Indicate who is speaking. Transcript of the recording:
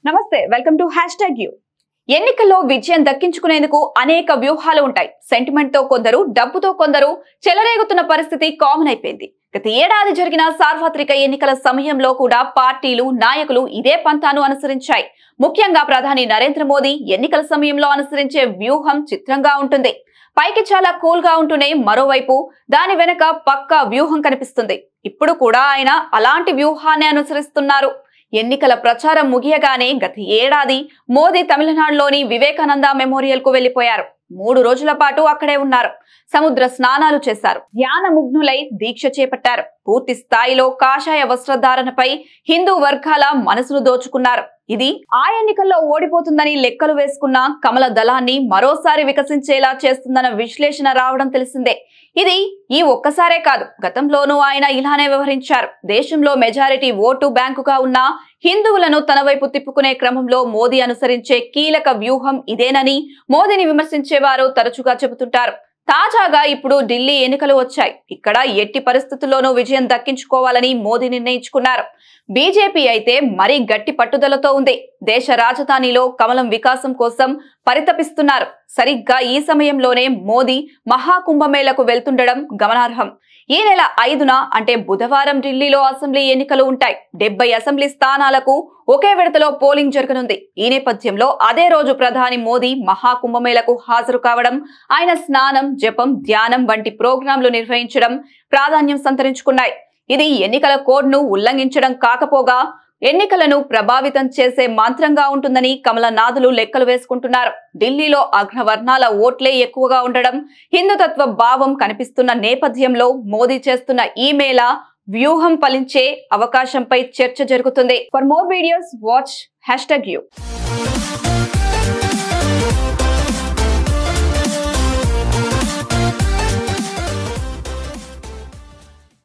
Speaker 1: నమస్తే welcome to #you ఎన్నికల్లో విజయం దక్కించుకునేందుకు అనేక వ్యూహాలు ఉంటాయి. సెంటిమెంట్ తో కొందరు, డబ్బుతో కొందరు చెలరేగుతున్న పరిస్థితి కామన్ అయిపోయింది. గత ఏడాది జరిగిన సార్వత్రిక ఎన్నికల సమయంలో కూడా పార్టీలు, నాయకులు ఇదే పంతాను అనుసరించాయి. ముఖ్యంగా ప్రధాని నరేంద్ర మోదీ ఎన్నికల సమయంలో అనుసరించే వ్యూహం చిత్రంగా ఉంటుంది. పైకి చాలా కూల్ గా ఉంటూనే మరోవైపు దాని వెనక పక్కా వ్యూహం కనిపిస్తుంది. ఇప్పుడు కూడా ఆయన అలాంటి వ్యూహాన్ని అనుసరిస్తున్నారు. ఎన్నికల ప్రచారం ముగియగానే గత ఏడాది మోదీ తమిళనాడులోని వివేకానంద మెమోరియల్ కు వెళ్లిపోయారు. 3 రోజుల పాటు అక్కడే ఉన్నారు. సముద్ర స్నానాలు చేశారు. ధ్యానముగ్నులై దీక్ష చేపట్టారు. పూర్తి స్థాయిలో కాషాయ వస్త్రధారణపై హిందూ వర్గాల మనసును దోచుకున్నారు. ఇది ఆ ఎన్నికల్లో ఓడిపోతుందని లెక్కలు వేసుకున్న కమల దళాన్ని మరోసారి వికసించేలా చేస్తుందన్న విశ్లేషణ రావడం తెలిసిందే. ఇది ఈ ఒక్కసారే కాదు, గతంలోనూ ఆయన ఇలానే వ్యవహరించారు. దేశంలో మెజారిటీ ఓటు బ్యాంకుగా ఉన్న హిందువులను తన వైపు తిప్పుకునే క్రమంలో మోదీ అనుసరించే కీలక వ్యూహం ఇదేనని మోదీని విమర్శించేవారు తరచుగా చెబుతుంటారు. తాజాగా ఇప్పుడు ఢిల్లీ ఎన్నికలు వచ్చాయి. ఇక్కడ ఎట్టి పరిస్థితుల్లోనూ విజయం దక్కించుకోవాలని మోదీ నిర్ణయించుకున్నారు. బీజేపీ అయితే మరీ గట్టి పట్టుదలతో ఉంది. దేశ రాజధానిలో కమలం వికాసం కోసం పరితపిస్తున్నారు. సరిగ్గా ఈ సమయంలోనే మోదీ మహాకుంభమేళకు వెళ్తుండడం గమనార్హం. ఈ నెల 5న అంటే బుధవారం ఢిల్లీలో అసెంబ్లీ ఎన్నికలు ఉంటాయి. 70 అసెంబ్లీ స్థానాలకు ఒకే విడతలో పోలింగ్ జరగనుంది. ఈ నేపథ్యంలో అదే రోజు ప్రధాని మోదీ మహాకుంభమేళకు హాజరు కావడం, ఆయన స్నానం, జపం, ధ్యానం వంటి ప్రోగ్రాంలు నిర్వహించడం ప్రాధాన్యం సంతరించుకున్నాయి. ఇది ఎన్నికల కోడ్ను ఉల్లంఘించడం కాకపోగా ఎన్నికలను ప్రభావితం చేసే మంత్రంగా ఉంటుందని కమలనాథులు లెక్కలు వేసుకుంటున్నారు. ఢిల్లీలో అగ్రవర్ణాల ఓట్లే ఎక్కువగా ఉండడం, హిందుతత్వ భావం కనిపిస్తున్న నేపథ్యంలో మోదీ చేస్తున్న ఈ మేళ వ్యూహం ఫలించే అవకాశంపై చర్చ జరుగుతుంది. For more videos watch #you.